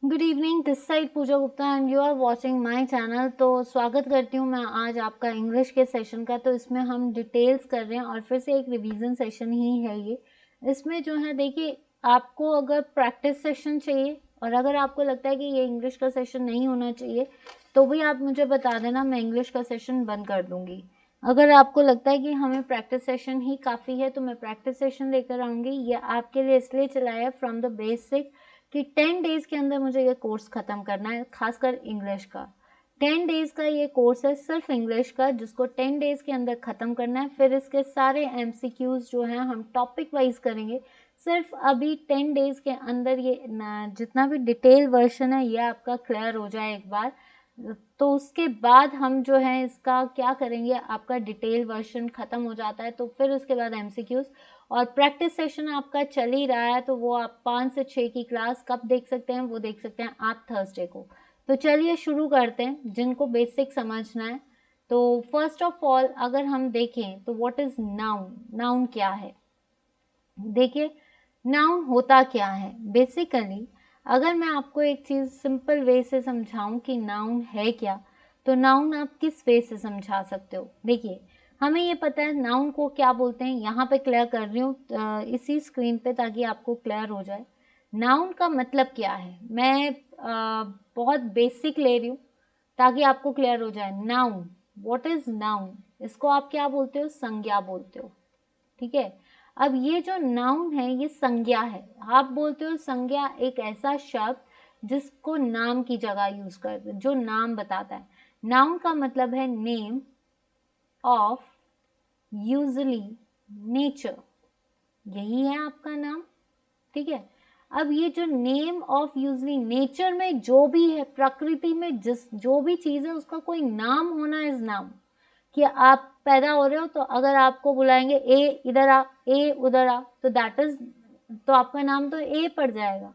Good evening, this side Pooja Gupta and you are watching my channel. तो स्वागत करती हूँ मैं आज आपका इंग्लिश के सेशन का। तो इसमें हम डिटेल्स कर रहे हैं और फिर से एक रिवीजन सेशन ही है ये। इसमें जो है देखिए, आपको अगर प्रैक्टिस सेशन चाहिए और अगर आपको लगता है कि ये इंग्लिश का सेशन नहीं होना चाहिए तो भी आप मुझे बता देना, मैं इंग्लिश का सेशन बंद कर दूँगी। अगर आपको लगता है कि हमें प्रैक्टिस सेशन ही काफ़ी है तो मैं प्रैक्टिस सेशन लेकर आऊँगी। ये आपके लिए इसलिए चलाया है फ्रॉम द बेसिक कि 10 डेज़ के अंदर मुझे ये कोर्स ख़त्म करना है, खासकर इंग्लिश का। 10 डेज़ का ये कोर्स है सिर्फ इंग्लिश का, जिसको 10 डेज़ के अंदर ख़त्म करना है। फिर इसके सारे एमसीक्यूज़ जो हैं हम टॉपिक वाइज करेंगे। सिर्फ अभी 10 डेज़ के अंदर ये जितना भी डिटेल वर्जन है ये आपका क्लियर हो जाए एक बार, तो उसके बाद हम जो है इसका क्या करेंगे, आपका डिटेल वर्जन ख़त्म हो जाता है तो फिर उसके बाद एमसीक्यूज़ और प्रैक्टिस सेशन आपका चल ही रहा है। तो वो आप 5 से 6 की क्लास कब देख सकते हैं, वो देख सकते हैं आप थर्सडे को। तो चलिए शुरू करते हैं, जिनको बेसिक समझना है। तो फर्स्ट ऑफ ऑल अगर हम देखें तो व्हाट इज नाउन, नाउन क्या है। देखिए, नाउन होता क्या है बेसिकली। अगर मैं आपको एक चीज़ सिंपल वे से समझाऊं कि नाउन है क्या, तो नाउन आप किस वे से समझा सकते हो। देखिए, हमें ये पता है नाउन को क्या बोलते हैं, यहाँ पे क्लियर कर रही हूँ इसी स्क्रीन पे ताकि आपको क्लियर हो जाए। नाउन का मतलब क्या है, मैं बहुत बेसिक ले रही हूँ ताकि आपको क्लियर हो जाए। नाउन, व्हाट इज नाउन, इसको आप क्या बोलते हो, संज्ञा बोलते हो। ठीक है। अब ये जो नाउन है ये संज्ञा है। आप बोलते हो संज्ञा एक ऐसा शब्द जिसको नाम की जगह यूज करते, जो नाम बताता है। नाउन का मतलब है नेम ऑफ यूजली नेचर, यही है आपका नाम। ठीक है। अब ये जो नेम ऑफ यूजली नेचर में जो भी है, प्रकृति में जिस जो भी चीज है उसका कोई नाम होना इज नाम। कि आप पैदा हो रहे हो तो अगर आपको बुलाएंगे ए इधर आ, ए उधर आ, तो दैट इज, तो आपका नाम तो ए पड़ जाएगा।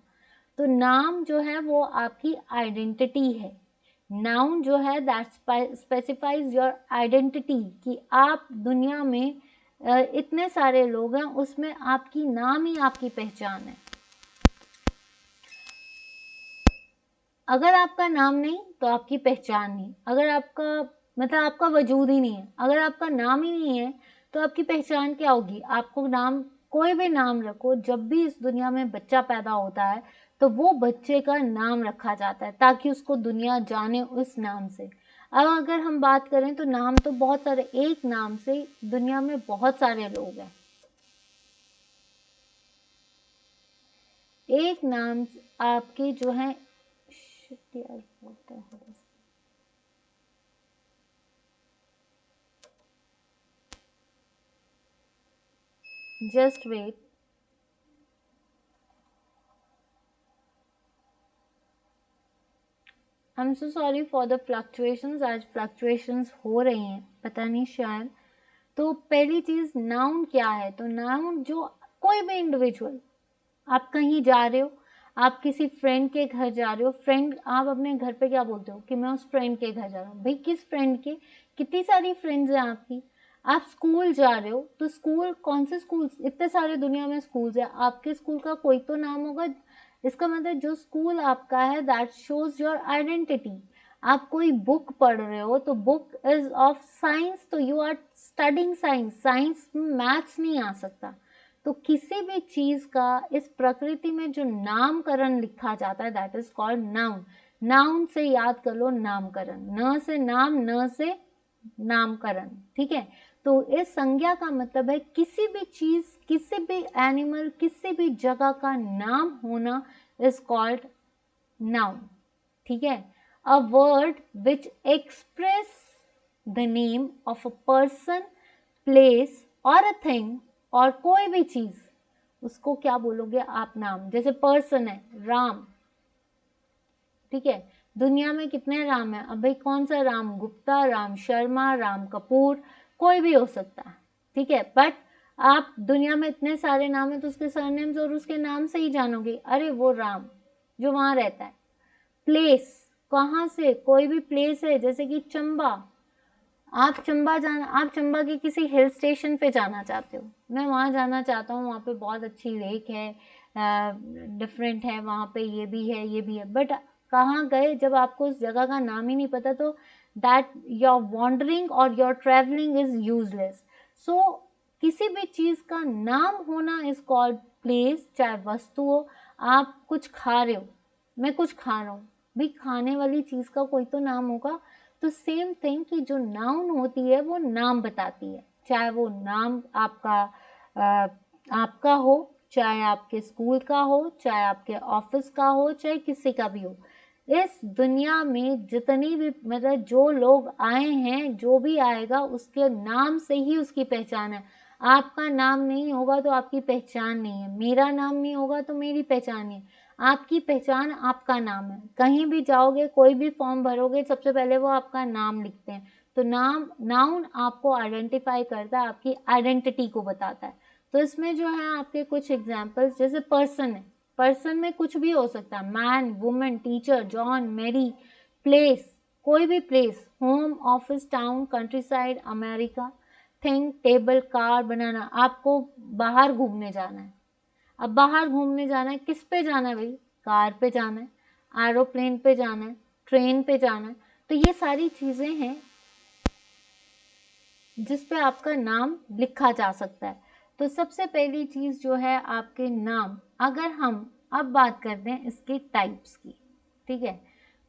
तो नाम जो है वो आपकी आइडेंटिटी है। नाउन जो है दैट स्पेसिफाइज योर आइडेंटिटी, कि आप दुनिया में इतने सारे लोग हैं, उसमें आपकी नाम ही आपकी पहचान है। अगर आपका नाम नहीं तो आपकी पहचान नहीं। अगर आपका मतलब आपका वजूद ही नहीं है, अगर आपका नाम ही नहीं है तो आपकी पहचान क्या होगी। आपको नाम, कोई भी नाम रखो, जब भी इस दुनिया में बच्चा पैदा होता है तो वो बच्चे का नाम रखा जाता है ताकि उसको दुनिया जाने उस नाम से। अब अगर हम बात करें तो नाम तो बहुत सारे, एक नाम से दुनिया में बहुत सारे लोग हैं। एक नाम आपके जो है, just wait. I am so sorry for the fluctuations, आज फ्लक्चुएशंस हो रही हैं, पता नहीं शायद। तो पहली चीज नाउन क्या है, तो नाउन जो कोई भी इंडिविजुअल, आप कहीं जा रहे हो, आप किसी फ्रेंड के घर जा रहे हो, फ्रेंड, आप अपने घर पे क्या बोलते हो कि मैं उस फ्रेंड के घर जा रहा हूँ। भाई किस फ्रेंड के, कितनी सारी फ्रेंड्स हैं आपकी। आप स्कूल जा रहे हो तो स्कूल, कौन से स्कूल, इतने सारे दुनिया में स्कूल्स है, आपके स्कूल का कोई तो नाम होगा। इसका मतलब जो स्कूल आपका है दैट शोज योर आइडेंटिटी। आप कोई बुक पढ़ रहे हो तो बुक इज ऑफ साइंस, तो you are studying science. Science में मैथ्स नहीं आ सकता। तो किसी भी चीज का इस प्रकृति में जो नामकरण लिखा जाता है that is called noun. Noun से याद कर लो नामकरण, न से नाम, न से नामकरण। ठीक है। तो इस संज्ञा का मतलब है किसी भी चीज, किसी भी एनिमल, किसी भी जगह का नाम होना इज कॉल्ड नाउन। ठीक है। A word which express the name of a person, place और अ थिंग, और कोई भी चीज, उसको क्या बोलोगे आप, नाम। जैसे पर्सन है राम, ठीक है। दुनिया में कितने राम है, अब भाई कौन सा राम, गुप्ता, राम शर्मा, राम कपूर, कोई भी हो सकता है। ठीक है। बट आप दुनिया में इतने सारे नाम है तो उसके सरनेम्स और उसके नाम से ही जानोगे, अरे वो राम जो वहां रहता है। प्लेस, कहाँ से, कोई भी प्लेस है जैसे कि चंबा, आप चंबा के किसी हिल स्टेशन पे जाना चाहते हो, मैं वहाँ जाना चाहता हूँ, वहाँ पे बहुत अच्छी लेक है, डिफरेंट है, वहाँ पे ये भी है ये भी है, बट कहाँ गए जब आपको उस जगह का नाम ही नहीं पता, तो दैट योर वॉन्डरिंग और योर ट्रेवलिंग इज यूजलेस। सो किसी भी चीज़ का नाम होना इज कॉल्ड प्लेस, चाहे वस्तु हो, आप कुछ खा रहे हो, मैं कुछ खा रहा हूँ, भाई खाने वाली चीज़ का कोई तो नाम होगा। तो सेम थिंग कि जो नाउन होती है वो नाम बताती है, चाहे वो नाम आपका हो, चाहे आपके स्कूल का हो, चाहे आपके ऑफिस का हो, चाहे किसी का भी हो। इस दुनिया में जितनी भी मतलब जो लोग आए हैं, जो भी आएगा, उसके नाम से ही उसकी पहचान है। आपका नाम नहीं होगा तो आपकी पहचान नहीं है, मेरा नाम नहीं होगा तो मेरी पहचान नहीं है। आपकी पहचान आपका नाम है। कहीं भी जाओगे, कोई भी फॉर्म भरोगे, सबसे पहले वो आपका नाम लिखते हैं। तो नाउन आपको आइडेंटिफाई करता है, आपकी आइडेंटिटी को बताता है। तो इसमें जो है आपके कुछ एग्जाम्पल्स, जैसे पर्सन है, पर्सन में कुछ भी हो सकता है, man, women, teacher, John, Mary, place, कोई भी place, home, office, town, countryside, America, thing, table, car, banana. आपको बाहर घूमने जाना है, अब बाहर घूमने जाना है, किस पे जाना है भाई, कार पे जाना है, एरोप्लेन पे जाना है, ट्रेन पे जाना है। तो ये सारी चीजें हैं जिस पे आपका नाम लिखा जा सकता है। तो सबसे पहली चीज जो है आपके नाम, अगर हम अब बात करते हैं इसके टाइप्स की, ठीक है,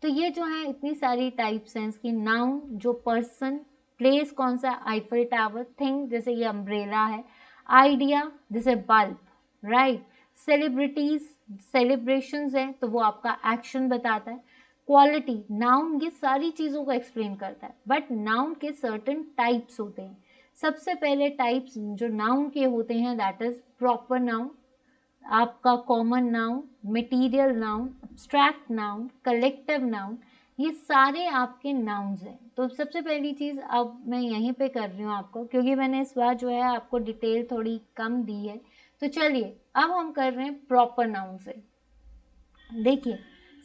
तो ये जो है इतनी सारी टाइप्स हैं इसकी। नाउन जो पर्सन, प्लेस कौन सा, आईफल टावर, थिंग जैसे ये अम्ब्रेला है, आइडिया जैसे बल्ब, राइट, सेलिब्रिटीज, सेलिब्रेशंस है तो वो आपका एक्शन बताता है, क्वालिटी, नाउन ये सारी चीज़ों को एक्सप्लेन करता है, बट नाउन के सर्टेन टाइप्स होते हैं। सबसे पहले टाइप्स जो नाउन के होते हैं दैट इज प्रॉपर नाउन, आपका common noun, material noun, abstract noun, collective noun, ये सारे आपके नाउन्स हैं। तो सबसे पहली चीज़ अब मैं यहीं पे कर रही हूँ आपको, क्योंकि मैंने इस बार जो है आपको डिटेल थोड़ी कम दी है। तो चलिए अब हम कर रहे हैं प्रॉपर नाउन से। देखिए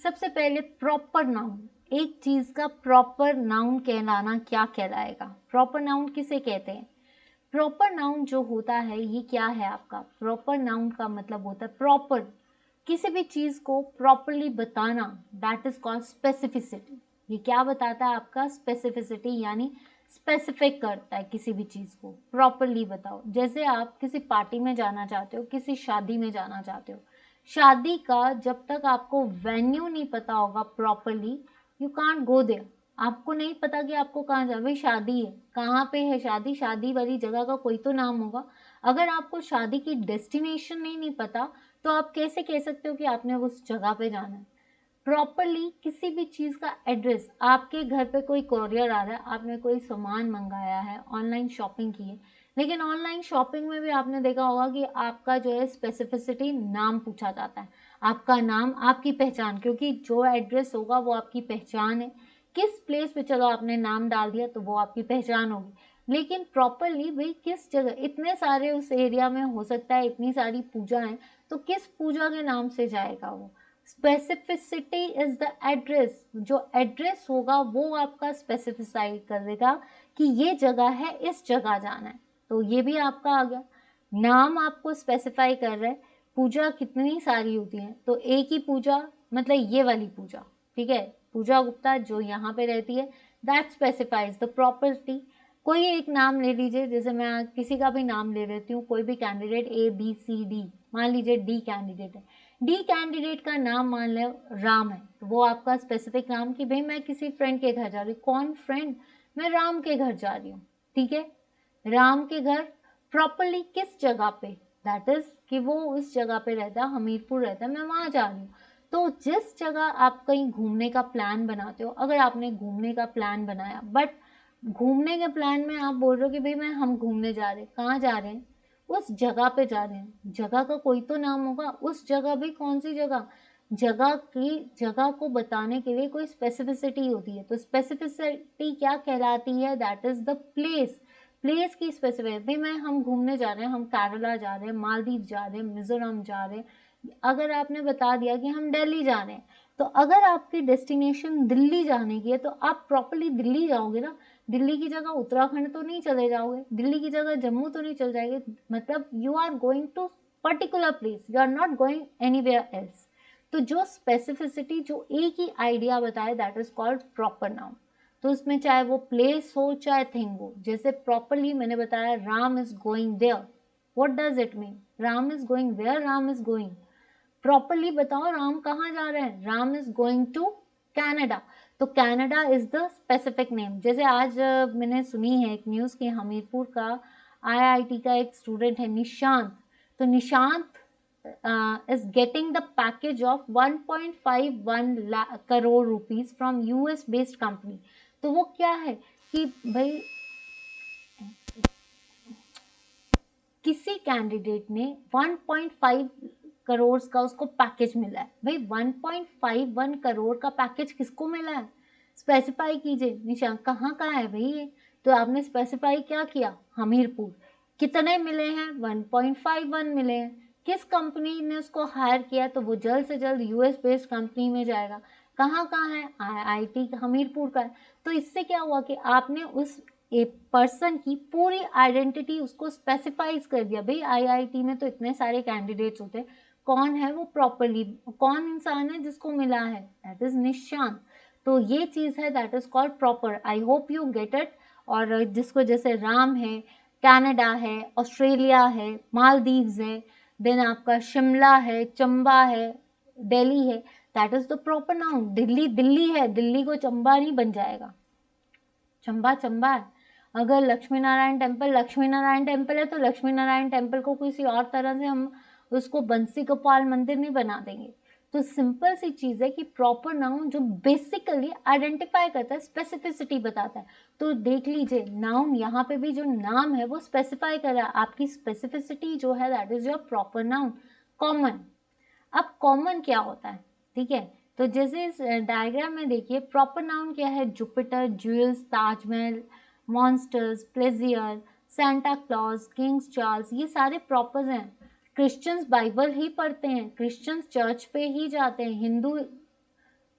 सबसे पहले प्रॉपर नाउन, एक चीज का प्रॉपर नाउन कहलाना क्या कहलाएगा, प्रॉपर नाउन किसे कहते हैं। प्रॉपर नाउन जो होता है ये क्या है, आपका प्रॉपर नाउन का मतलब होता है प्रॉपर, किसी भी चीज को प्रॉपरली बताना, दैट इज कॉल्ड स्पेसिफिसिटी। ये क्या बताता है, आपका स्पेसिफिसिटी, यानी स्पेसिफिक करता है किसी भी चीज को, प्रॉपरली बताओ। जैसे आप किसी पार्टी में जाना चाहते हो, किसी शादी में जाना चाहते हो, शादी का जब तक आपको वेन्यू नहीं पता होगा properly, you can't go there. आपको नहीं पता कि आपको कहाँ जाना, भाई शादी है, कहाँ पे है शादी, शादी वाली जगह का कोई तो नाम होगा। अगर आपको शादी की डेस्टिनेशन नहीं पता, तो आप कैसे कह सकते हो कि आपने उस जगह पे जाना है। प्रॉपरली किसी भी चीज़ का एड्रेस, आपके घर पे कोई कोरियर आ रहा है, आपने कोई सामान मंगाया है, ऑनलाइन शॉपिंग की है, लेकिन ऑनलाइन शॉपिंग में भी आपने देखा होगा कि आपका जो है स्पेसिफिसिटी नाम पूछा जाता है, आपका नाम, आपकी पहचान, क्योंकि जो एड्रेस होगा वो आपकी पहचान है। किस प्लेस पे, चलो आपने नाम डाल दिया तो वो आपकी पहचान होगी, लेकिन प्रॉपरली भाई किस जगह, इतने सारे उस एरिया में हो सकता है, इतनी सारी पूजा है, तो किस पूजा के नाम से जाएगा वो। स्पेसिफिसिटी इज द एड्रेस, जो एड्रेस होगा वो आपका स्पेसिफाई कर देगा कि ये जगह है, इस जगह जाना है। तो ये भी आपका आ गया, नाम आपको स्पेसिफाई कर रहा है। पूजा कितनी सारी होती है, तो एक ही पूजा, मतलब ये वाली पूजा, ठीक है, पूजा गुप्ता जो यहाँ पे रहती है, दैट स्पेसिफाइज द प्रॉपर्टी। कोई एक नाम ले लीजिए, जैसे मैं किसी का भी नाम ले लेती हूँ, कोई भी कैंडिडेट ABCD, मान लीजिए D कैंडिडेट है, D कैंडिडेट का नाम मान लो राम है, तो वो आपका स्पेसिफिक नाम कि भाई मैं किसी फ्रेंड के घर जा रही हूँ, कौन फ्रेंड, मैं राम के घर जा रही हूँ, ठीक है, राम के घर, प्रॉपरली किस जगह पे, दैट इज कि वो उस जगह पे रहता है, हमीरपुर रहता है, मैं वहां जा रही हूँ। तो जिस जगह आप कहीं घूमने का प्लान बनाते हो, अगर आपने घूमने का प्लान बनाया, बट घूमने के प्लान में आप बोल रहे हो कि भाई हम घूमने जा रहे हैं, कहाँ जा रहे हैं, उस जगह पे जा रहे हैं, जगह का कोई तो नाम होगा, उस जगह भी कौन सी जगह, जगह की, जगह को बताने के लिए कोई स्पेसिफिसिटी होती है। तो स्पेसिफिसिटी क्या कहलाती है, that is the place, place की स्पेसिफिक, भाई हम घूमने जा रहे हैं, हम केरला जा रहे हैं, मालदीव जा रहे हैं, मिजोरम जा रहे हैं। अगर आपने बता दिया कि हम दिल्ली जा रहे हैं, तो अगर आपकी डेस्टिनेशन दिल्ली जाने की है, तो आप प्रॉपरली दिल्ली जाओगे ना, दिल्ली की जगह उत्तराखंड तो नहीं चले जाओगे, दिल्ली की जगह जम्मू तो नहीं चले जाएंगे, मतलब you are going to particular place, you are not going anywhere else. तो जो स्पेसिफिसिटी जो एक ही आइडिया बताए that is called proper noun. तो उसमें चाहे वो प्लेस हो चाहे थिंग हो, जैसे प्रॉपरली मैंने बताया Ram is going there, what does it mean, Ram is going where, Ram is going, properly बताओ राम कहाँ जा रहे हैं, Ram is going to Canada. तो Canada is the specific name. जैसे आज मैंने सुनी है एक न्यूज़ कि हमीरपुर का आईआईटी का एक स्टूडेंट है निशांत, तो Nishant is getting the package of 1.51 crore rupees from US based company. तो वो क्या है कि भाई किसी कैंडिडेट ने 1.5 करोड़ का उसको पैकेज मिला है। भाई 1.51 करोड़ का पैकेज किसको मिला है, स्पेसिफाई कीजिए निशांत, कहाँ का है भाई ये। तो आपने स्पेसिफाई क्या किया, हमीरपुर। कितने मिले हैं, 1.51 मिले हैं। किस कंपनी ने उसको हायर किया, तो वो जल्द से जल्द यूएस बेस्ड कंपनी में जाएगा। कहाँ का है, आईआईटी हमीरपुर का है। तो इससे क्या हुआ कि आपने उस एक पर्सन की पूरी आइडेंटिटी उसको स्पेसिफाइज कर दिया। भाई आईआईटी में तो इतने सारे कैंडिडेट्स होते हैं, कौन है वो प्रॉपरली, कौन इंसान है जिसको मिला है, दैट इज निशांत। तो ये चीज है that is called proper. I hope you get it. और जिसको जैसे राम है, कनाडा है, ऑस्ट्रेलिया है, मालदीव्स है, देन आपका शिमला है, चंबा है, दिल्ली है, that is the proper noun. Delhi Delhi है, दिल्ली को चंबा नहीं बन जाएगा, चंबा चंबा है। अगर लक्ष्मी नारायण टेम्पल है तो लक्ष्मी नारायण टेम्पल को किसी और तरह से हम उसको बंसी गोपाल मंदिर नहीं बना देंगे। तो सिंपल सी चीज है कि प्रॉपर नाउन जो बेसिकली आइडेंटिफाई करता है, स्पेसिफिसिटी बताता है। तो देख लीजिए नाउन यहाँ पे भी जो नाम है वो स्पेसिफाई कर रहा है, आपकी स्पेसिफिसिटी जो है that is your proper noun. Common, अब कॉमन क्या होता है, ठीक है। तो जैसे इस डायग्राम में देखिए प्रॉपर नाउन क्या है, जुपिटर, ज्यूल्स, ताजमहल, मॉन्स्टर्स, प्लेजियर, सेंटा क्लॉज, किंग्स चार्ल्स, ये सारे प्रॉपर्स हैं। क्रिश्चियंस बाइबल ही पढ़ते हैं, क्रिश्चियंस चर्च पे ही जाते हैं, हिंदू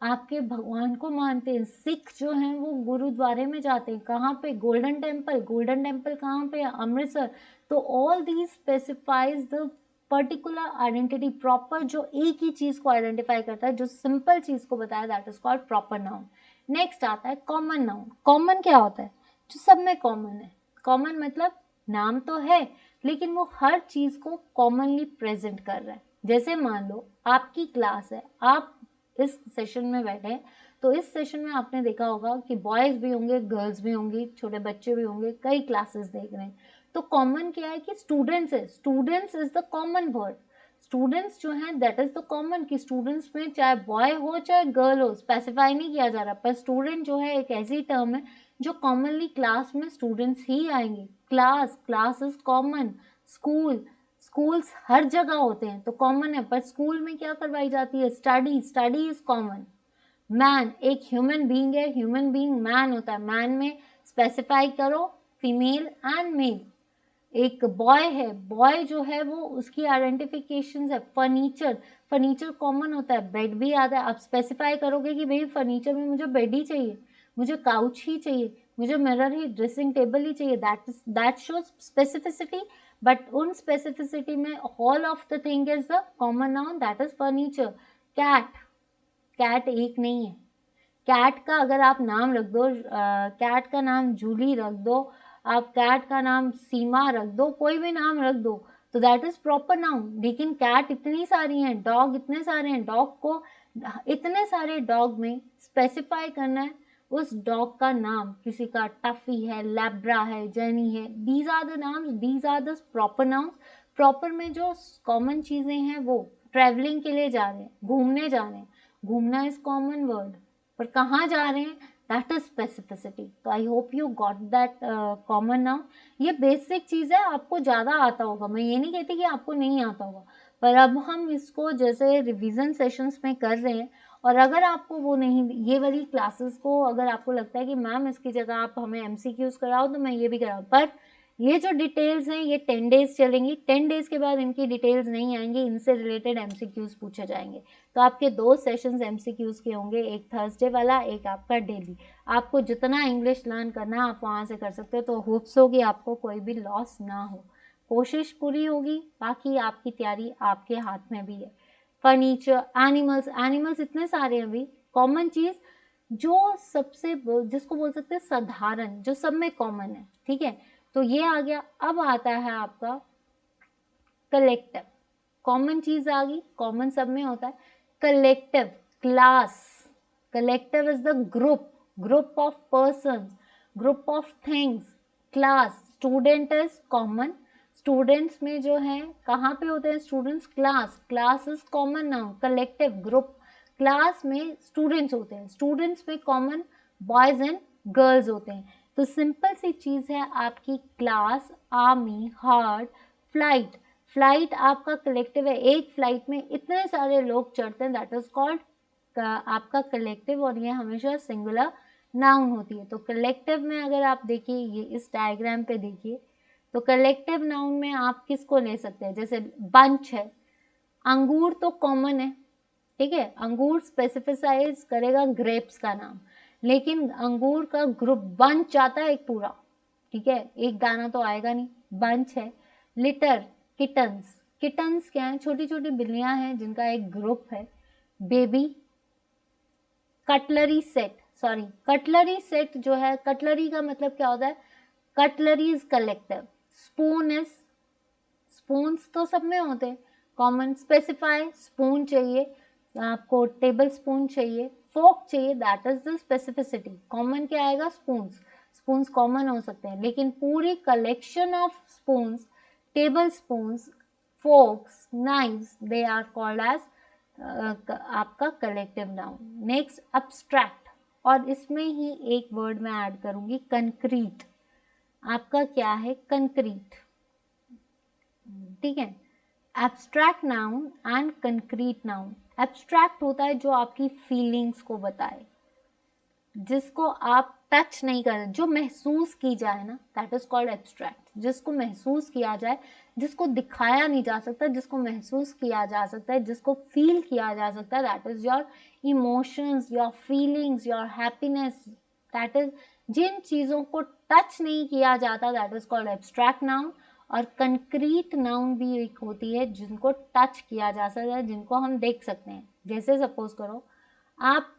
आपके भगवान को मानते हैं, सिख जो हैं वो गुरुद्वारे में जाते हैं, कहाँ पे, गोल्डन टेम्पल। गोल्डन टेम्पल कहाँ पे है, अमृतसर। तो all these specifies the particular identity, proper जो एक ही चीज को आइडेंटिफाई करता है, जो सिंपल चीज को बताया, that is called proper noun. Next आता है कॉमन नाउन। कॉमन क्या होता है, जो सब में कॉमन है। कॉमन मतलब नाम तो है लेकिन वो हर चीज को कॉमनली प्रेजेंट कर रहा है। जैसे मान लो आपकी क्लास है, आप इस सेशन में बैठे हैं, तो इस सेशन में आपने देखा होगा कि बॉयज भी होंगे, गर्ल्स भी होंगी, छोटे बच्चे भी होंगे, कई क्लासेस देख रहे हैं। तो कॉमन क्या है कि स्टूडेंट्स है, students is the common word. Students जो है दैट इज द कॉमन, कि स्टूडेंट्स में चाहे बॉय हो चाहे गर्ल हो, स्पेसिफाई नहीं किया जा रहा, पर स्टूडेंट जो है एक ऐसी टर्म है जो कॉमनली क्लास में स्टूडेंट्स ही आएंगे। Class, class is common. School, schools हर जगह होते हैं तो कॉमन है, पर स्कूल में क्या करवाई जाती है, study, study is common. Man, एक ह्यूमन बीइंग है, ह्यूमन बीइंग मैन होता है, मैन में स्पेसिफाई करो फीमेल एंड मेल। एक बॉय है, बॉय जो है वो उसकी आइडेंटिफिकेशन है, फर्नीचर, फर्नीचर कॉमन होता है, बेड भी आता है। आप स्पेसिफाई करोगे कि भाई फर्नीचर में मुझे बेड ही चाहिए, मुझे काउच ही चाहिए, मुझे मिरर ही, ड्रेसिंग टेबल ही चाहिए, दैट शोज स्पेसिफिसिटी। बट उन स्पेसिफिसिटी में all of the thing is the common noun, that is furniture. Cat, cat एक नहीं है, कैट का अगर आप नाम रख दो, कैट का नाम जूली रख दो, आप कैट का नाम सीमा रख दो, कोई भी नाम रख दो, तो दैट इज प्रॉपर नाउन। लेकिन कैट इतनी सारी हैं, डॉग इतने सारे हैं, डॉग को इतने सारे डॉग में स्पेसिफाई करना है उस डॉग का नाम, किसी का टफी है, लैब्रा है, जेनी है, दीज आर द नाम्स, these are the proper nouns. Proper में जो कॉमन चीजें हैं वो, ट्रेवलिंग के लिए जा रहे हैं, घूमने जा रहे हैं, घूमना इज कॉमन वर्ड, पर कहाँ जा रहे हैं, दैट इज स्पेसिफिसिटी। तो I hope you got that common noun. ये बेसिक चीज है, आपको ज्यादा आता होगा, मैं ये नहीं कहती कि आपको नहीं आता होगा, पर अब हम इसको जैसे रिवीजन सेशंस में कर रहे हैं। और अगर आपको वो नहीं, ये वाली क्लासेस को अगर आपको लगता है कि मैम इसकी जगह आप हमें एमसीक्यूज कराओ, तो मैं ये भी कराऊँ, पर ये जो डिटेल्स हैं ये 10 डेज चलेंगी, 10 डेज के बाद इनकी डिटेल्स नहीं आएंगी, इनसे रिलेटेड एमसीक्यूज पूछे जाएंगे। तो आपके 2 सेशंस एमसीक्यूज के होंगे, एक थर्सडे वाला, एक आपका डेली। आपको जितना इंग्लिश लर्न करना है आप वहाँ से कर सकते हो। तो होप्स हो कि आपको कोई भी लॉस ना हो, कोशिश पूरी होगी, बाकी आपकी तैयारी आपके हाथ में भी है। फर्नीचर, एनिमल्स, एनिमल्स इतने सारे हैं अभी। कॉमन चीज़ जो सबसे जिसको बोल सकते हैं साधारण, जो सब में कॉमन है, ठीक है, तो ये आ गया। अब आता है आपका कलेक्टिव। कॉमन चीज आ गई, कॉमन सब में होता है। Collective, class. Collective is the group, group of person, group of things. Class, student is common. Students में जो है कहाँ पे होते हैं students? Class, class is common noun. Collective, group. Class में स्टूडेंट्स होते हैं, स्टूडेंट्स में कॉमन बॉयज एंड गर्ल्स होते हैं। तो सिंपल सी चीज है आपकी class, army, heart, flight. Flight आपका कलेक्टिव है, एक फ्लाइट में इतने सारे लोग चढ़ते हैं, दैट इज कॉल्ड आपका कलेक्टिव, और ये हमेशा सिंगुलर नाउन होती है। तो कलेक्टिव में अगर आप देखिए, ये इस डायग्राम पे देखिए, तो कलेक्टिव नाउन में आप किसको ले सकते हैं? जैसे बंच है, अंगूर तो कॉमन है, ठीक है, अंगूर स्पेसिफाइज करेगा ग्रेप्स का नाम, लेकिन अंगूर का ग्रुप बंच आता है एक पूरा, ठीक है, एक दाना तो आएगा नहीं, बंच है। लिटर, किटन्स, किटन्स क्या है? छोटी छोटी बिल्लियां हैं जिनका एक ग्रुप है। Baby, cutlery set, sorry cutlery set जो है, कटलरी का मतलब क्या होता है? Cutlery is collective. Spoon is, spoons तो सब में होते हैं कॉमन। स्पेसिफाई, स्पून चाहिए आपको, टेबल स्पून चाहिए, फोक चाहिए, that is the specificity. Common क्या आएगा? स्पून्स। स्पून्स कॉमन हो सकते हैं, लेकिन पूरी collection of spoons, table spoons, forks, knives, they are called as आपका कलेक्टिव नाउन। नेक्स्ट अब्स्ट्रैक्ट, और इसमें ही एक वर्ड मैं ऐड करूंगी, कंक्रीट। आपका क्या है? कंक्रीट, ठीक है। Abstract noun and concrete noun. Abstract होता है जो आपकी फीलिंग्स को बताए, जिसको आप टच नहीं कर, जो महसूस की जाए ना, दैट इज कॉल्ड एब्स्ट्रैक्ट। जिसको महसूस किया जाए, जिसको दिखाया नहीं जा सकता, जिसको महसूस किया जा सकता है, जिसको फील किया जा सकता है, that is your emotions, your feelings, your happiness, that is, जिन चीजों को टच नहीं किया जाता, that is called abstract noun. और कंक्रीट नाउन भी एक होती है जिनको टच किया जा सकता है, जिनको हम देख सकते हैं। जैसे सपोज करो आप,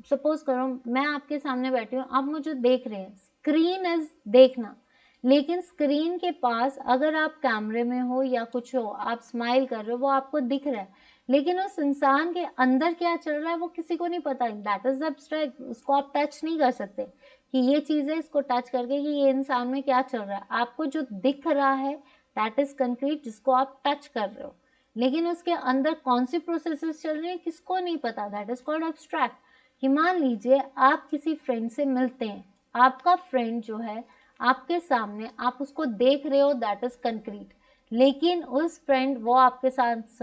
सपोज करो मैं आपके सामने बैठी हूँ, आप मुझे देख रहे हैं, स्क्रीन इज देखना, लेकिन स्क्रीन के पास अगर आप कैमरे में हो या कुछ हो, आप स्माइल कर रहे हो, वो आपको दिख रहा है, लेकिन उस इंसान के अंदर क्या चल रहा है वो किसी को नहीं पता। दैट इज एब्स्ट्रैक्ट, उसको आप टच नहीं कर सकते कि ये चीज़ है, इसको टच करके कि ये इंसान में क्या चल रहा है। आपको जो दिख रहा है दैट इज कंक्रीट, जिसको आप टच कर रहे हो, लेकिन उसके अंदर कौन सी प्रोसेसेस चल रही है किसको नहीं पता, दैट इज कॉल्ड एब्स्ट्रैक्ट। कि मान लीजिए आप किसी फ्रेंड से मिलते हैं, आपका फ्रेंड जो है आपके सामने, आप उसको देख रहे हो, दैट इज कंक्रीट, लेकिन उस फ्रेंड वो आपके साथ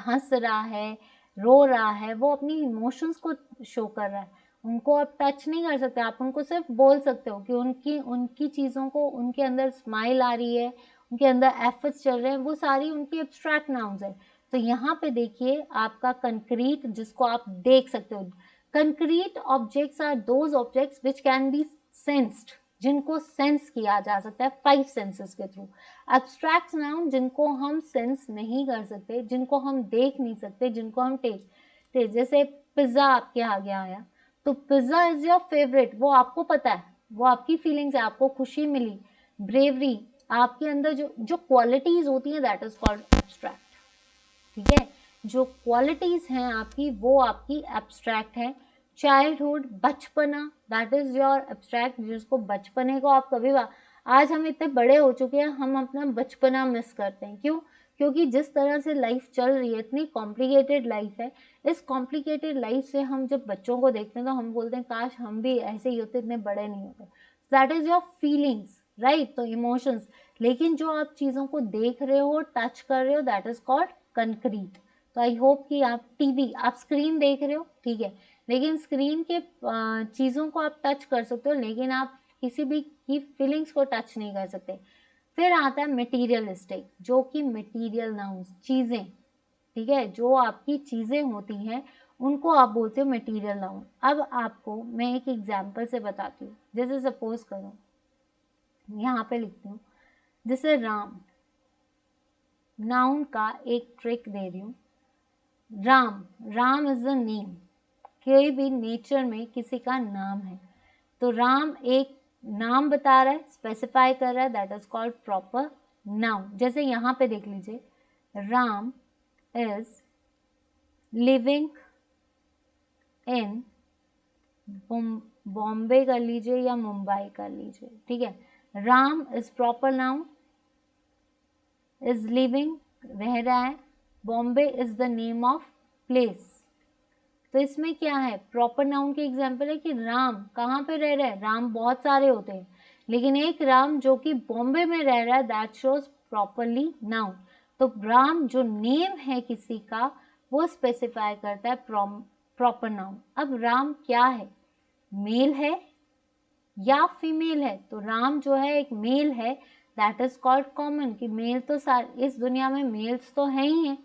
हंस रहा है, रो रहा है, वो अपनी इमोशंस को शो कर रहा है, उनको आप टच नहीं कर सकते, आप उनको सिर्फ बोल सकते हो कि उनकी उनकी चीज़ों को, उनके अंदर स्माइल आ रही है, उनके अंदर एफर्ट्स चल रहे हैं, वो सारी उनकी एब्स्ट्रैक्ट नाउन्स है। तो यहाँ पे देखिए आपका कंक्रीट, जिसको आप देख सकते हो। Concrete objects are those objects which can be sensed, जिनको सेंस किया जा सकता है 5 सेंसेस के थ्रू। एब्स्ट्रैक्ट नाउन जिनको हम सेंस नहीं कर सकते, जिनको हम देख नहीं सकते, जिनको हम टेस्ट, जैसे पिज्ज़ा आपके आगे आया, तो पिज्ज़ा इज योर फेवरेट, वो आपको पता है, वो आपकी फीलिंग्स है, आपको खुशी मिली, ब्रेवरी, आपके अंदर जो जो क्वालिटीज होती हैं, दैट इज कॉल्ड एब्स्ट्रैक्ट, ठीक है। जो क्वालिटीज हैं आपकी, वो आपकी एब्स्ट्रैक्ट है। चाइल्डहुड, बचपना, दैट इज योर एब्स्ट्रैक्ट, जिसको बचपने को आप कभी, आज हम इतने बड़े हो चुके हैं, हम अपना बचपना मिस करते हैं, क्यों? क्योंकि जिस तरह से लाइफ चल रही है, इतनी कॉम्प्लिकेटेड लाइफ है, इस कॉम्प्लिकेटेड लाइफ से हम जब बच्चों को देखते हैं तो हम बोलते हैं काश हम भी ऐसे ही होते, इतने बड़े नहीं होते। That is your feelings, right, तो इमोशंस। लेकिन जो आप चीज़ों को देख रहे हो, टच कर रहे हो, दैट इज कॉल्ड कंक्रीट। तो आई होप कि आप टीवी, आप स्क्रीन देख रहे हो, ठीक है, लेकिन स्क्रीन के चीज़ों को आप टच कर सकते हो, लेकिन आप किसी भी की फीलिंग्स को टच नहीं कर सकते। फिर आता है मटेरियलिस्टिक, जो कि मटेरियल नाउन्स, चीजें, ठीक है, जो आपकी चीजें होती हैं उनको आप बोलते हो मटेरियल नाउन। अब आपको मैं एक एग्जांपल से बताती हूँ। जैसे सपोज करो, यहाँ पे लिखती हूँ, जैसे राम, नाउन का एक ट्रिक दे रही हूँ। Ram, Ram is the name, कोई भी नेचर में किसी का नाम है, तो राम एक नाम बता रहा है, स्पेसिफाई कर रहा है, that is called proper noun. जैसे यहाँ पे देख लीजिए, Ram is living in Bombay कर लीजिए या मुंबई कर लीजिए, ठीक है। Ram is proper noun, is living रह रहा है, Bombay is the name of place. तो इसमें क्या है, प्रॉपर नाउन के एग्जाम्पल है कि राम कहाँ पे रह रहा है, राम बहुत सारे होते हैं, लेकिन एक राम जो कि बॉम्बे में रह रहा है, दैट शोज प्रॉपरली नाउन। तो राम जो नेम है किसी का, वो स्पेसिफाई करता है प्रॉपर नाउन। अब राम क्या है, मेल है या फीमेल है, तो राम जो है एक मेल है, दैट इज कॉल्ड कॉमन, कि मेल तो इस दुनिया में मेल्स तो है ही हैं,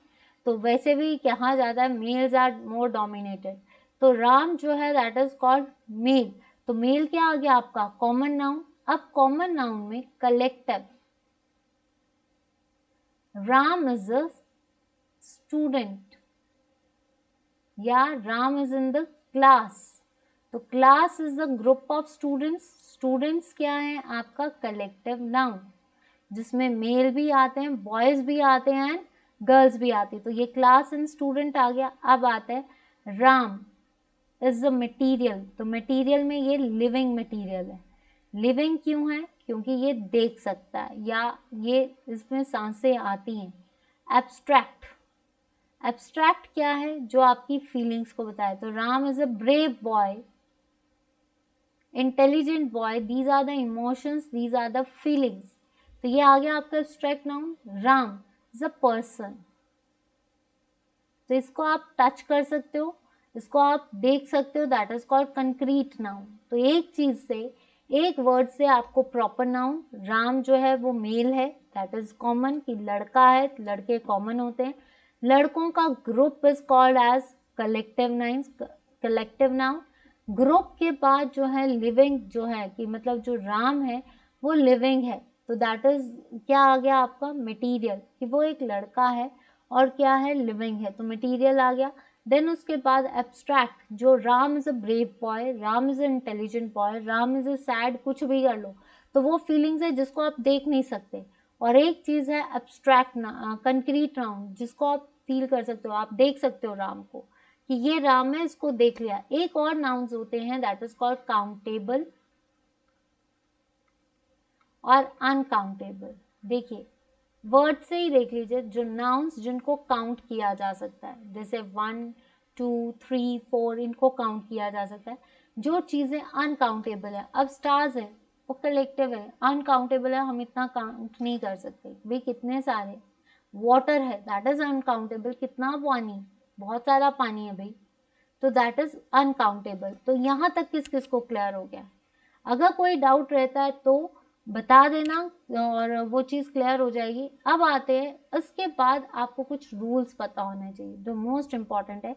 तो वैसे भी कहा जाता है मेल्स आर मोर डोमिनेटेड, तो राम जो है दैट इज कॉल्ड मेल। तो मेल क्या आ गया आपका, कॉमन नाउन। अब कॉमन नाउन में collective, Ram is a student या Ram is in the class, तो class is the group of students. Students क्या है आपका कलेक्टिव नाउन, जिसमें मेल भी आते हैं, बॉयज भी आते हैं एंड गर्ल्स भी आती है, तो ये क्लास एंड स्टूडेंट आ गया। अब आता है राम इज द मटीरियल, तो मटीरियल में ये लिविंग मटीरियल है। लिविंग क्यों है, क्योंकि ये देख सकता है या ये इसमें सांसें आती हैं। एब्स्ट्रैक्ट, एब्स्ट्रैक्ट क्या है, जो आपकी फीलिंग्स को बताए, तो Ram is a brave boy, intelligent boy, these are the emotions, these are the feelings. तो ये आ गया आपका abstract noun. Ram is a person, तो इसको आप टच कर सकते हो, इसको आप देख सकते हो, that is called concrete noun. तो एक चीज से, एक वर्ड से आपको प्रॉपर नाउन, राम जो है वो मेल है, दैट इज कॉमन, कि लड़का है, लड़के कॉमन होते हैं, लड़कों का group is called as collective nouns, collective noun. Group के बाद जो है लिविंग, जो है कि मतलब जो राम है वो लिविंग है, तो दैट इज क्या आ गया आपका मटीरियल, कि वो एक लड़का है और क्या है, लिविंग है, तो मटीरियल आ गया। देन उसके बाद एब्स्ट्रैक्ट, जो Ram is a brave boy, Ram is a intelligent boy, Ram is a sad, कुछ भी कर लो, तो वो फीलिंग्स है जिसको आप देख नहीं सकते। और एक चीज है एब्स्ट्रैक्ट कंक्रीट नाउन, जिसको आप फील कर सकते हो, आप देख सकते हो राम को कि ये राम है, इसको देख लिया। एक और नाउन्स होते हैं, दैट इज कॉल्ड काउंटेबल और अनकाउंटेबल। देखिए वर्ड से ही देख लीजिए, जो नाउन्स जिनको काउंट किया जा सकता है, जैसे 1 2 3 4, इनको काउंट किया जा सकता है। जो चीजें अनकाउंटेबल है, अब स्टार्स है वो कलेक्टिव है, अनकाउंटेबल है, हम इतना काउंट नहीं कर सकते भाई, कितने सारे। वाटर है, दैट इज अनकाउंटेबल, कितना पानी, बहुत सारा पानी है भाई, तो दैट इज अनकाउंटेबल। तो यहाँ तक किस किस को क्लियर हो गया। अगर कोई डाउट रहता है तो बता देना और वो चीज़ क्लियर हो जाएगी। अब आते हैं, इसके बाद आपको कुछ रूल्स पता होने चाहिए, जो मोस्ट इम्पॉर्टेंट है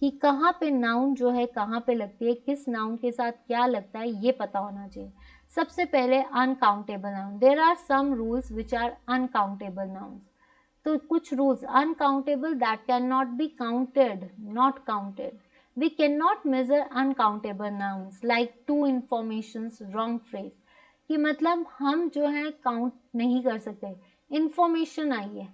कि कहाँ पे नाउन जो है कहाँ पे लगती है, किस नाउन के साथ क्या लगता है, ये पता होना चाहिए। सबसे पहले uncountable noun, there are some rules which are uncountable nouns. तो कुछ rules uncountable, that can not be counted, not counted. We cannot measure uncountable nouns like two informations, wrong phrase, कि मतलब हम जो है काउंट नहीं कर सकते। इंफॉर्मेशन आई है,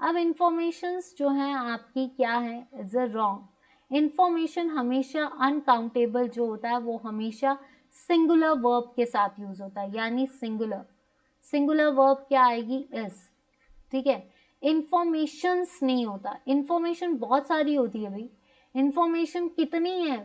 अब इंफॉर्मेशंस जो है आपकी क्या है, इज अ रॉन्ग। इंफॉर्मेशन हमेशा अनकाउंटेबल जो होता है वो हमेशा सिंगुलर वर्ब के साथ यूज होता है, यानी सिंगुलर, सिंगुलर वर्ब क्या आएगी, इज, ठीक है। इंफॉर्मेशंस नहीं होता, इंफॉर्मेशन बहुत सारी होती है भाई, इंफॉर्मेशन कितनी है,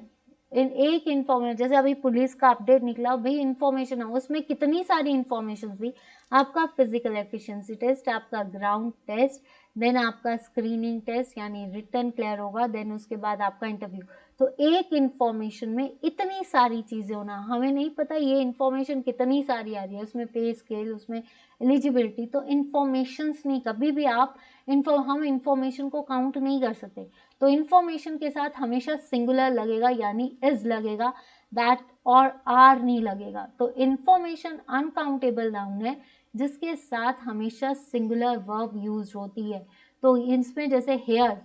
एक इंफॉर्मेशन, जैसे अभी पुलिस का अपडेट निकला भाई, इंफॉर्मेशन है, उसमें कितनी सारी इंफॉर्मेशन थी, आपका फिजिकल एफिशिएंसी टेस्ट, आपका ग्राउंड टेस्ट, देन आपका स्क्रीनिंग टेस्ट यानी रिटन क्लियर होगा, देन उसके बाद आपका इंटरव्यू। तो एक इन्फॉर्मेशन में इतनी सारी चीज़ें होना, हमें नहीं पता ये इन्फॉर्मेशन कितनी सारी आ रही है, उसमें पे स्केल, उसमें एलिजिबिलिटी, तो इन्फॉर्मेशंस नहीं, कभी भी आप हम इन्फॉर्मेशन को काउंट नहीं कर सकते। तो इन्फॉर्मेशन के साथ हमेशा सिंगुलर लगेगा यानी इज लगेगा, दैट और आर नहीं लगेगा। तो इन्फॉर्मेशन अनकाउंटेबल नाउन है जिसके साथ हमेशा सिंगुलर वर्ब यूज होती है। तो इसमें जैसे हेयर,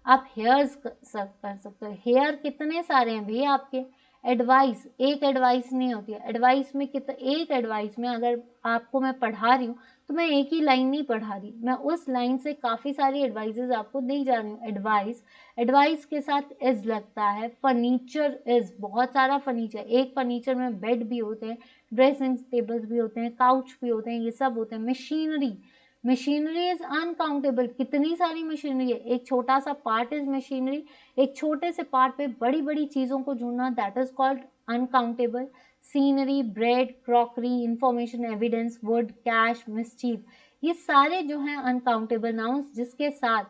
आप हेयर्स कर सकते हो, हेयर कितने सारे हैं भैया आपके। एडवाइस, एक एडवाइस नहीं होती है, एडवाइस में एक एडवाइस में अगर आपको मैं पढ़ा रही हूँ तो मैं एक ही लाइन नहीं पढ़ा रही, मैं उस लाइन से काफ़ी सारी एडवाइसेस आपको दी जा रही हूँ। एडवाइस, एडवाइस के साथ इज लगता है। फर्नीचर इज, बहुत सारा फर्नीचर, एक फर्नीचर में बेड भी होते हैं, ड्रेसिंग टेबल्स भी होते हैं, काउच भी होते हैं, ये सब होते हैं। मशीनरी, मशीनरी इज अनकाउंटेबल, कितनी सारी मशीनरी है, एक छोटा सा पार्ट इज मशीनरी, एक छोटे से पार्ट पे बड़ी बड़ी चीज़ों को जोड़ना, that is called uncountable. Scenery, bread, crockery, information, evidence, would, cash, mischief, ये सारे जो हैं अनकाउंटेबल नाउन्स जिसके साथ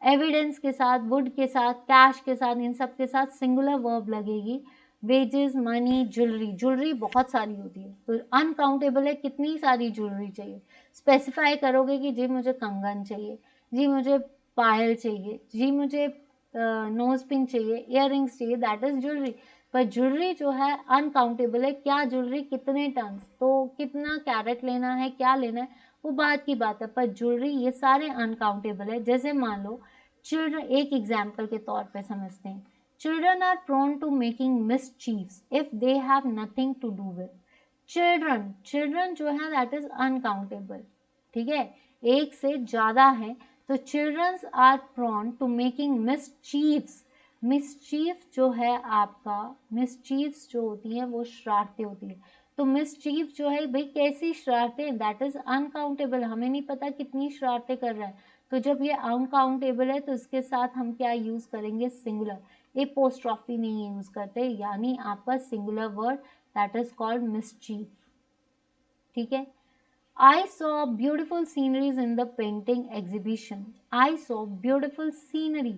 एविडेंस के साथ, वुड के साथ, कैश के साथ, इन सब के साथ सिंगुलर वर्ब लगेगी। वेजेस, मनी, ज्वेलरी, ज्वेलरी बहुत सारी होती है तो अनकाउंटेबल है, कितनी सारी ज्वेलरी चाहिए। स्पेसिफाई करोगे कि जी मुझे कंगन चाहिए, जी मुझे पायल चाहिए, जी मुझे नोज पिन चाहिए, इयर रिंग्स चाहिए, दैट इज ज्वेलरी। पर ज्वेलरी जो है अनकाउंटेबल है, क्या ज्वेलरी कितने टन, तो कितना कैरेट लेना है, क्या लेना है, वो बात की बात है, पर ज्वेलरी ये सारे अनकाउंटेबल है। जैसे मान लो चिल्ड्रन, एक एग्जाम्पल के तौर पे समझते हैं, children are prone to making mischiefs if they have nothing to do with. Children, children जो है दैट इज अनकाउंटेबल, ठीक है, एक से ज्यादा है, तो childrens are prone to making mischiefs. Mischief जो है आपका, मिसचीफ्स जो होती हैं वो शरारतें होती है, तो मिसचीफ जो है भाई कैसी शरारतें, दैट इज अनकाउंटेबल, हमें नहीं पता कितनी शरारतें कर रहा है। तो जब ये अनकाउंटेबल है तो इसके साथ हम क्या यूज करेंगे, सिंगुलर, एपोस्ट्रॉफी नहीं यूज करते, यानी आपका singular word that is called mischief, ठीक है। I saw beautiful sceneries in the painting exhibition. I saw beautiful scenery.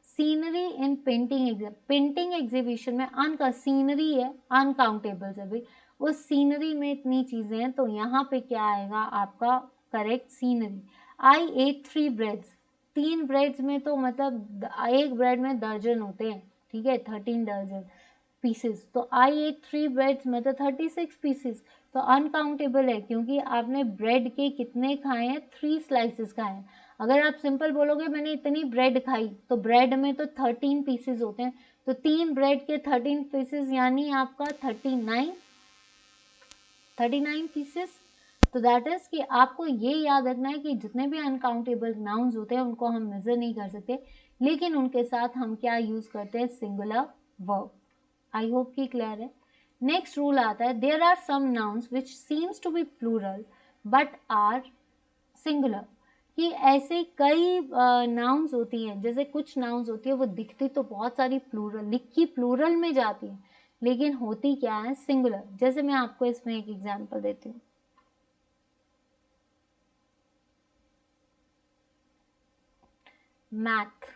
Scenery in painting exhibition में अनका सीनरी है, अनकाउंटेबल है भाई, उस सीनरी में इतनी चीजें हैं तो यहाँ पे क्या आएगा आपका करेक्ट सीनरी। आई एट 3 ब्रेड्स, 3 ब्रेड्स में तो मतलब एक ब्रेड में दर्जन होते हैं, ठीक है, 13 दर्जन पीसेस, तो आई एट 3 ब्रेड्स मतलब 36 पीसेस, तो अनकाउंटेबल है क्योंकि आपने ब्रेड के कितने खाए हैं, 3 स्लाइसेस खाए हैं। अगर आप सिंपल बोलोगे मैंने इतनी ब्रेड खाई, तो ब्रेड में तो 13 पीसेस होते हैं, तो 3 ब्रेड के 13 पीसेस यानी आपका 39 पीसेस। तो दैट इज कि आपको ये याद रखना है कि जितने भी अनकाउंटेबल नाउन्स होते हैं उनको हम मेजर नहीं कर सकते, लेकिन उनके साथ हम क्या यूज करते हैं, सिंगुलर वर्ब। आई होप कि क्लियर है। नेक्स्ट रूल आता है, there are some nouns which seems to be plural but are singular, कि ऐसे कई नाउन्स होती हैं, जैसे कुछ नाउन्स होती है वो दिखती तो बहुत सारी प्लूरल, लिखी प्लूरल में जाती है लेकिन होती क्या है, सिंगुलर। जैसे मैं आपको इसमें एक एग्जांपल देती हूँ, मैथ,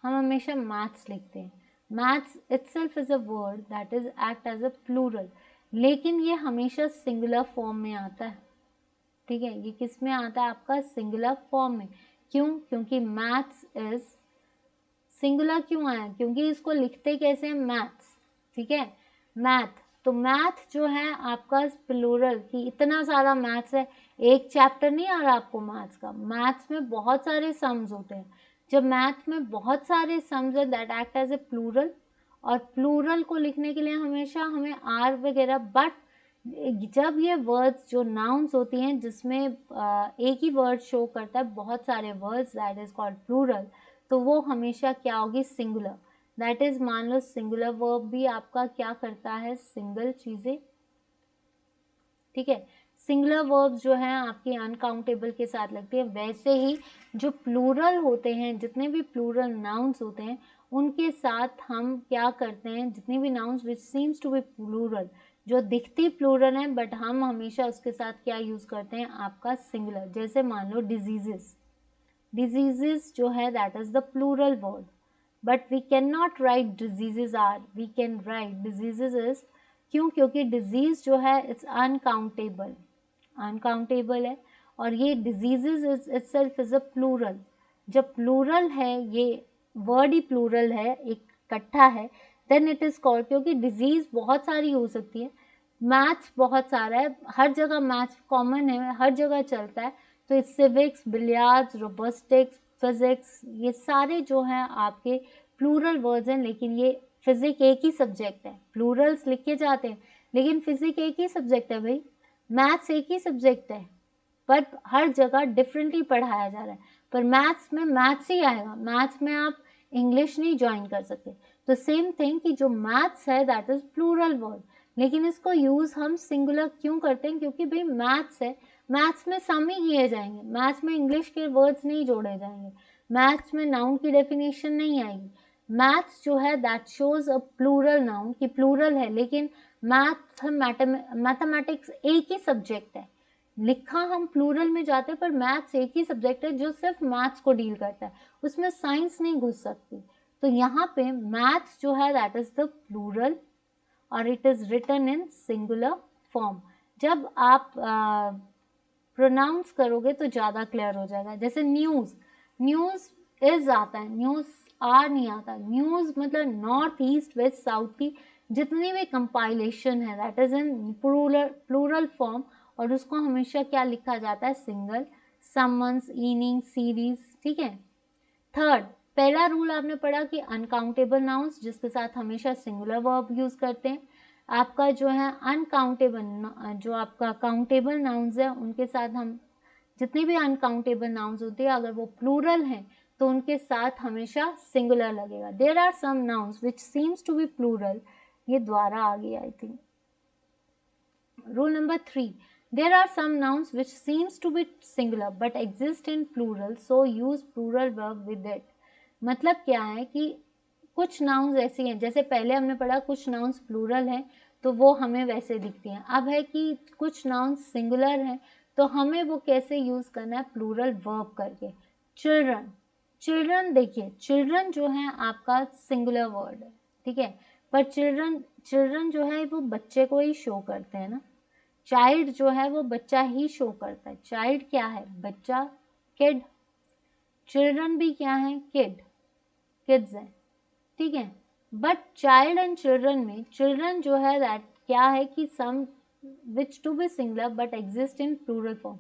हम हमेशा मैथ्स लिखते हैं, maths itself is a word that is act as a plural, लेकिन ये हमेशा सिंगुलर फॉर्म में आता है, ठीक है, ये किस में आता है आपका, सिंगुलर फॉर्म में। क्यों, क्योंकि मैथ्स इज सिंगुलर क्यों आया, क्योंकि इसको लिखते कैसे हैं, मैथ्स, ठीक है, मैथ, तो मैथ जो है आपका प्लूरल, कि इतना सारा मैथ्स है, एक चैप्टर नहीं आ रहा आपको मैथ्स का, मैथ्स में बहुत सारे सम्स होते हैं, जब मैथ में बहुत सारे सम्स है that act as a plural, और प्लूरल को लिखने के लिए हमेशा हमें आर वगैरह, बट जब ये वर्ड्स जो नाउन्स होती हैं जिसमें एक ही वर्ड शो करता है बहुत सारे words, that is called plural, तो वो हमेशा क्या होगी, सिंगुलर, दैट इज मान लो सिंगुलर वर्ब भी आपका क्या करता है, सिंगल चीजें, ठीक है। सिंगुलर वर्ब्स जो हैं आपके अनकाउंटेबल के साथ लगते हैं, वैसे ही जो प्लूरल होते हैं, जितने भी प्लूरल नाउन्स होते हैं उनके साथ हम क्या करते हैं, जितने भी nouns which seems to be plural, जो दिखती प्लूरल है बट हम हमेशा उसके साथ क्या यूज करते हैं, आपका सिंगुलर। जैसे मान लो डिजीजेस, डिजीजेस जो है that is the plural word, but we can not write diseases are, we can write diseases is. क्यों? क्योंकि डिजीज जो है इट्स अनकाउंटेबल, अनकाउंटेबल है, और ये diseases is itself is a plural. जब प्लूरल है, ये वर्ड ही प्लूरल है, एक इकट्ठा है, देन इट इज कॉल्ड, क्योंकि डिजीज बहुत सारी हो सकती है, मैथ्स बहुत सारा है, हर जगह मैथ्स कॉमन है, हर जगह चलता है, तो सिविक्स, बिलियर्ड्स, रोबोटिक्स, फिजिक्स, ये सारे जो हैं आपके प्लूरल वर्ड्स हैं। लेकिन ये फिजिक्स एक ही सब्जेक्ट है, प्लूरल्स लिखे जाते हैं, लेकिन फिजिक्स एक ही सब्जेक्ट है भाई, मैथ्स एक ही सब्जेक्ट है, पर हर जगह डिफरेंटली पढ़ाया जा रहा है। पर मैथ्स में मैथ्स ही आएगा, मैथ्स में आप इंग्लिश नहीं ज्वाइन कर सकते। तो सेम थिंग कि जो मैथ्स है दैट इज प्लूरल वर्ड, लेकिन इसको यूज हम सिंगुलर क्यों करते हैं? क्योंकि भाई मैथ्स है, मैथ्स में सम ही किए जाएंगे, मैथ्स में इंग्लिश के वर्ड्स नहीं जोड़े जाएंगे, मैथ्स में नाउन की डेफिनेशन नहीं आएगी। मैथ्स जो है that shows a plural noun कि प्लूरल है, लेकिन मैथमेटिक्स एक ही सब्जेक्ट है, लिखा हम प्लूरल में जाते हैं, पर मैथ्स एक ही सब्जेक्ट है जो सिर्फ मैथ्स को डील करता है, उसमें साइंस नहीं घुस सकती। तो यहाँ पे मैथ्स जो है दैट इज द प्लूरल और it is written in singular form. जब आप प्रोनाउंस करोगे तो ज़्यादा क्लियर हो जाएगा। जैसे न्यूज़, न्यूज़ इज आता है, न्यूज़ आर नहीं आता। न्यूज़ मतलब नॉर्थ ईस्ट वेस्ट साउथ की जितनी भी कंपाइलेशन है that is in plural form, और उसको हमेशा क्या लिखा जाता है, सिंगल, समन्स, इनिंग, सीरीज, ठीक है। थर्ड, पहला रूल आपने पढ़ा कि अनकाउंटेबल नाउन्स जिसके साथ हमेशा सिंगुलर वर्ब यूज करते हैं। आपका जो है अनकाउंटेबल, जो आपका काउंटेबल नाउन्स है उनके साथ हम, जितने भी अनकाउंटेबल नाउन्स होते हैं अगर वो प्लूरल हैं तो उनके साथ हमेशा सिंगुलर लगेगा। There are some nouns which seems to be plural, ये द्वारा आ गया I think. Rule number 3, there are some nouns which seems to be singular but exist in plural, so use plural verb with it। मतलब क्या है कि कुछ nouns ऐसी हैं, जैसे पहले हमने पढ़ा कुछ नाउन्स प्लूरल हैं तो वो हमें वैसे दिखती हैं। अब है कि कुछ नाउन्स सिंगुलर हैं तो हमें वो कैसे यूज करना है, प्लूरल वर्ब करके। चिल्ड्रन, चिल्ड्रन देखिए, चिल्ड्रन जो है आपका सिंगुलर वर्ड है, ठीक है, पर चिल्ड्रन, चिल्ड्रन जो है वो बच्चे को ही शो करते हैं ना। चाइल्ड जो है वो बच्चा ही शो करता है, चाइल्ड क्या है, बच्चा, किड, चिल्ड्रन भी क्या है, किड, किड्स है, ठीक है। बट चाइल्ड एंड चिल्ड्रन में चिल्ड्रन जो है दैट क्या है कि some which to be singular but exist in plural form.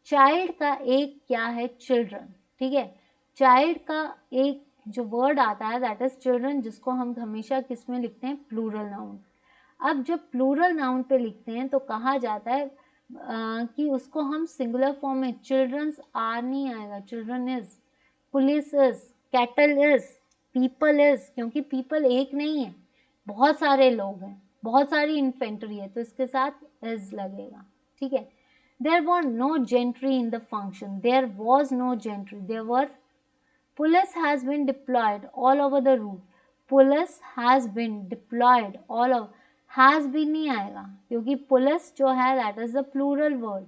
Child का एक क्या है, चिल्ड्रन, ठीक है, चाइल्ड का एक जो वर्ड आता है दैट इज चिल्ड्रन, जिसको हम हमेशा किस में लिखते हैं, प्लूरल नाउन। अब जब प्लूरल नाउन पे लिखते हैं तो कहा जाता है कि उसको हम सिंगुलर फॉर्म में, चिल्ड्रंस आर नहीं आएगा, children is, police is, cattle is, people is, क्योंकि पीपल एक नहीं है, बहुत सारे लोग हैं, बहुत सारी इन्फेंट्री है, तो इसके साथ इज लगेगा, ठीक है। There were no gentry in the function, there was no gentry, there were, police has been deployed all over the route, police has been deployed all over, has भी नहीं आएगा क्योंकि पुलिस जो है that is the plural word,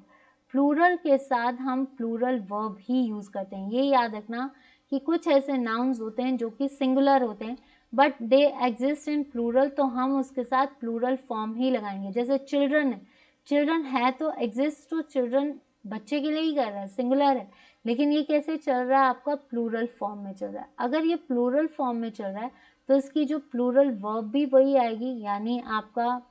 plural के साथ हम plural verb ही use करते हैं। ये याद रखना कि कुछ ऐसे नाउन्स होते हैं जो कि सिंगुलर होते हैं but they exist in plural, तो हम उसके साथ प्लूरल फॉर्म ही लगाएंगे। जैसे चिल्ड्रन है, चिल्ड्रन है तो एग्जिस्ट टू चिल्ड्रन, बच्चे के लिए ही कर रहा है, सिंगुलर है, लेकिन ये कैसे चल रहा है, आपका प्लूरल फॉर्म में चल रहा है। अगर ये प्लूरल फॉर्म में चल रहा है तो इसकी जो प्लूरल वर्ब भी वही आएगी, यानी आपका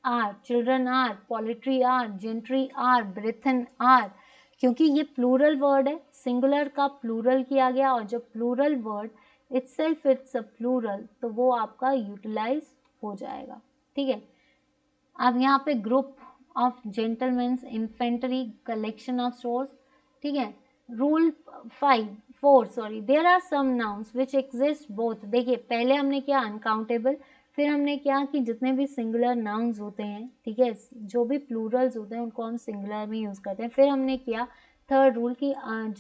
are, children are, poultry are, gentry are, brethren are, क्योंकि ये प्लूरल वर्ड है, सिंगुलर का प्लूरल किया गया, और जब plural word itself it's a plural तो वो आपका यूटिलाइज हो जाएगा, ठीक है। अब यहाँ पे group of gentlemans, infantry, collection of stores, ठीक है। Rule 4 sorry, there are some nouns which exist both, देखिए पहले हमने किया अनकाउंटेबल, फिर हमने क्या कि जितने भी सिंगुलर नाउन्स होते हैं, ठीक है, जो भी प्लूरल्स होते हैं उनको हम सिंगुलर में यूज करते हैं। फिर हमने किया थर्ड रूल की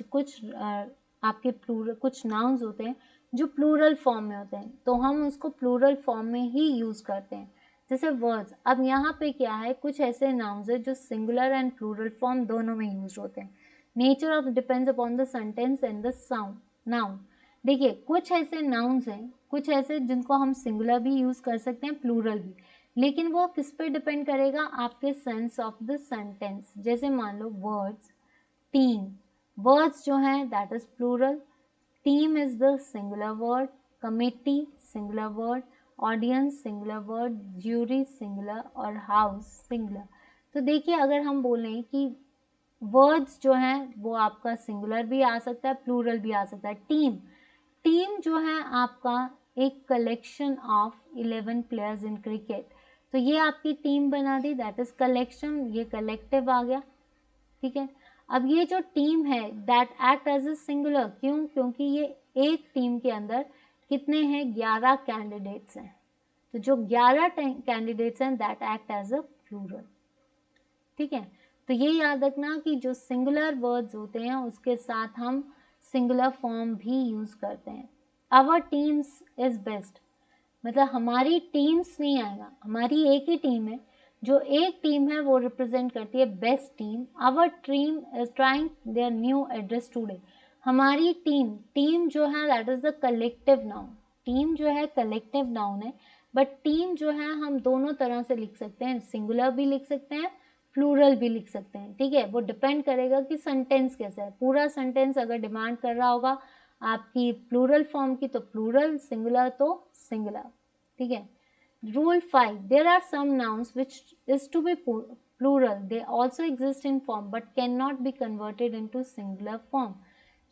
कुछ आपके प्लूरल, कुछ नाउन्स होते हैं जो प्लूरल फॉर्म में होते हैं तो हम उसको प्लूरल फॉर्म में ही यूज करते हैं। जैसे वर्ड्स, अब यहाँ पे क्या है, कुछ ऐसे नाउन्स है जो सिंगुलर एंड प्लूरल फॉर्म दोनों में यूज होते हैं। Nature of depends upon the sentence and the sound noun. देखिए कुछ ऐसे नाउन्स हैं, कुछ ऐसे जिनको हम सिंगुलर भी यूज कर सकते हैं, प्लूरल भी, लेकिन वो किस पे डिपेंड करेगा, आपके सेंस ऑफ द सेंटेंस। जैसे मान लो वर्ड्स, टीम, वर्ड्स जो हैं that is plural, team is the singular word, committee singular word, audience singular word, jury singular और हाउस सिंगुलर। तो देखिए अगर हम बोलें कि वर्ड्स जो हैं वो आपका सिंगुलर भी आ सकता है, प्लूरल भी आ सकता है। टीम, टीम जो है आपका एक collection of 11 players in cricket, तो ये आपकी टीम बना दी, दैट इज कलेक्शन, ये कलेक्टिव आ गया, ठीक है। अब ये जो टीम है that act as a singular, क्यों, क्योंकि ये एक टीम के अंदर कितने हैं, 11 कैंडिडेट्स हैं, तो जो 11 कैंडिडेट्स हैं that act as a plural, ठीक है। तो ये याद रखना कि जो सिंगुलर वर्ड्स होते हैं उसके साथ हम सिंगुलर फॉर्म भी यूज करते हैं। आवर टीम्स इज बेस्ट, मतलब हमारी टीम्स नहीं आएगा, हमारी एक ही टीम है, जो एक टीम है वो रिप्रेजेंट करती है best team. Our team is trying their new address today, हमारी टीम, टीम जो है that is the collective noun, team जो है कलेक्टिव नाउन है, बट टीम जो है हम दोनों तरह से लिख सकते हैं, सिंगुलर भी लिख सकते हैं, प्लूरल भी लिख सकते हैं, ठीक है। वो डिपेंड करेगा कि सेंटेंस कैसा है, पूरा सेंटेंस अगर डिमांड कर रहा होगा आपकी प्लूरल फॉर्म की तो प्लूरल, सिंगुलर तो सिंगुलर, ठीक है। Rule 5, there are some nouns which is to be plural, they also exist in form but can not be converted into singular form.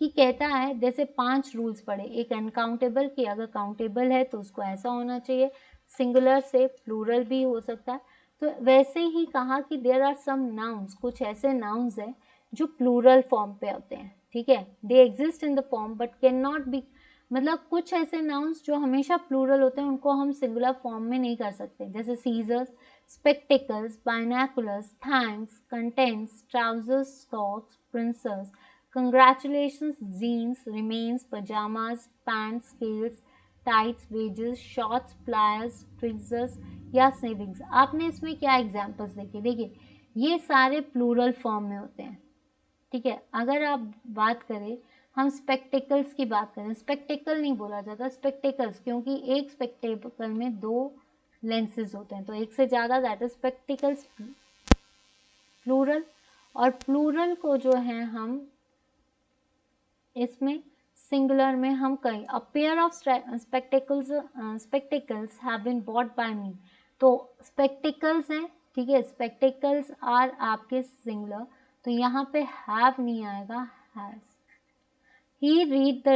कि कहता है जैसे 5 रूल्स पढ़े, एक अनकाउंटेबल कि अगर काउंटेबल है तो उसको ऐसा होना चाहिए, सिंगुलर से प्लूरल भी हो सकता है, तो वैसे ही कहा कि देयर आर सम नाउन्स, कुछ ऐसे नाउन्स हैं जो प्लूरल फॉर्म पे होते हैं, ठीक है। दे exist in the form but can not B, मतलब कुछ ऐसे नाउन्स जो हमेशा प्लूरल होते हैं उनको हम सिंगुलर फॉर्म में नहीं कर सकते, जैसे scissors, spectacles, binoculars, thanks, contents, trousers, socks, princess, congratulations, jeans, remains, pyjamas, pants, scales, tights, wages, shorts, pliers, tricksters या सेविंग्स। आपने इसमें क्या एग्जांपल्स देखे, देखिए ये सारे प्लूरल फॉर्म में होते हैं, ठीक है। अगर आप बात करें, हम स्पेक्टिकल्स की बात करें, स्पेक्टिकल नहीं बोला जाता स्पेक्टिकल्स, क्योंकि एक स्पेक्टिकल में 2 लेंसेज होते हैं, तो एक से ज़्यादा, दैट इज स्पेक्टिकल्स प्लूरल। और प्लूरल को जो है हम इसमें सिंगुलर में हम कहीं, a pair of spectacles have been bought by me, तो स्पेक्टिकल्स हैं, ठीक है, स्पेक्टिकल्स आर आपके सिंगुलर, तो यहाँ पे हैव नहीं आएगा, has. He read the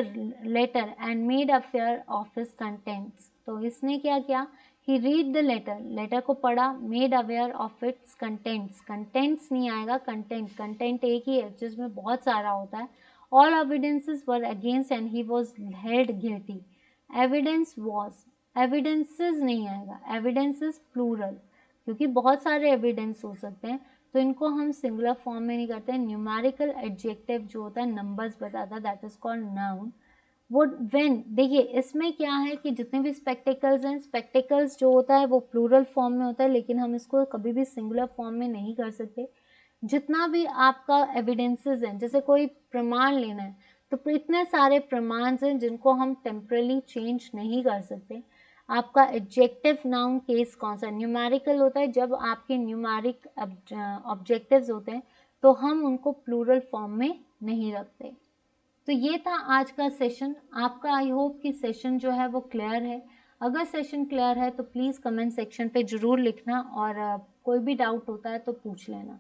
letter and made affair of his contents, तो इसने क्या किया, he read the letter, letter को पढ़ा, made aware of its contents, contents नहीं आएगा, कंटेंट, कंटेंट एक ही है जिसमें बहुत सारा होता है। All evidences were against and he was held guilty. Evidence was, evidences नहीं आएगा, evidences plural, क्योंकि बहुत सारे evidence हो सकते हैं, तो इनको हम सिंगुलर फॉर्म में नहीं करते। न्यूमेरिकल एडजेक्टिव जो होता है, नंबर्स बताता है, दैट इज कॉल्ड नाउन। वो व्हेन, देखिए इसमें क्या है कि जितने भी स्पेक्टिकल्स हैं, स्पेक्टिकल्स जो होता है वो प्लूरल फॉर्म में होता है, लेकिन हम इसको कभी भी सिंगुलर फॉर्म में नहीं कर सकते। जितना भी आपका एविडेंसेस हैं, जैसे कोई प्रमाण लेना है, तो इतने सारे प्रमाण हैं जिनको हम टेम्परली चेंज नहीं कर सकते। आपका एडजेक्टिव नाउन केस कौन सा, न्यूमेरिकल होता है, जब आपके न्यूमेरिक ऑब्जेक्टिव्स होते हैं तो हम उनको प्लूरल फॉर्म में नहीं रखते। तो ये था आज का सेशन आपका। आई होप कि सेशन जो है वो क्लियर है। अगर सेशन क्लियर है तो प्लीज़ कमेंट सेक्शन पे ज़रूर लिखना, और कोई भी डाउट होता है तो पूछ लेना,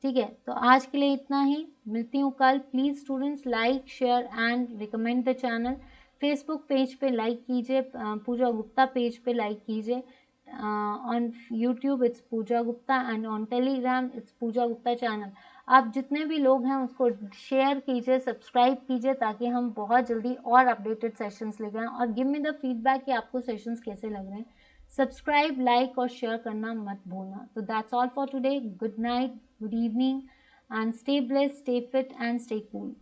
ठीक है। तो आज के लिए इतना ही, मिलती हूँ कल। Please students like, share and recommend the channel. Facebook page पे लाइक कीजिए, पूजा गुप्ता पेज पे लाइक कीजिए, on YouTube it's Pooja Gupta and on Telegram it's Pooja Gupta channel. आप जितने भी लोग हैं उसको शेयर कीजिए, सब्सक्राइब कीजिए, ताकि हम बहुत जल्दी और अपडेटेड सेशंस लेकर आएँ। और गिव मी द फीडबैक कि आपको सेशंस कैसे लग रहे हैं। सब्सक्राइब, लाइक और शेयर करना मत भूलना। तो that's all for today. Good night, good evening, and stay blessed, stay fit and stay cool.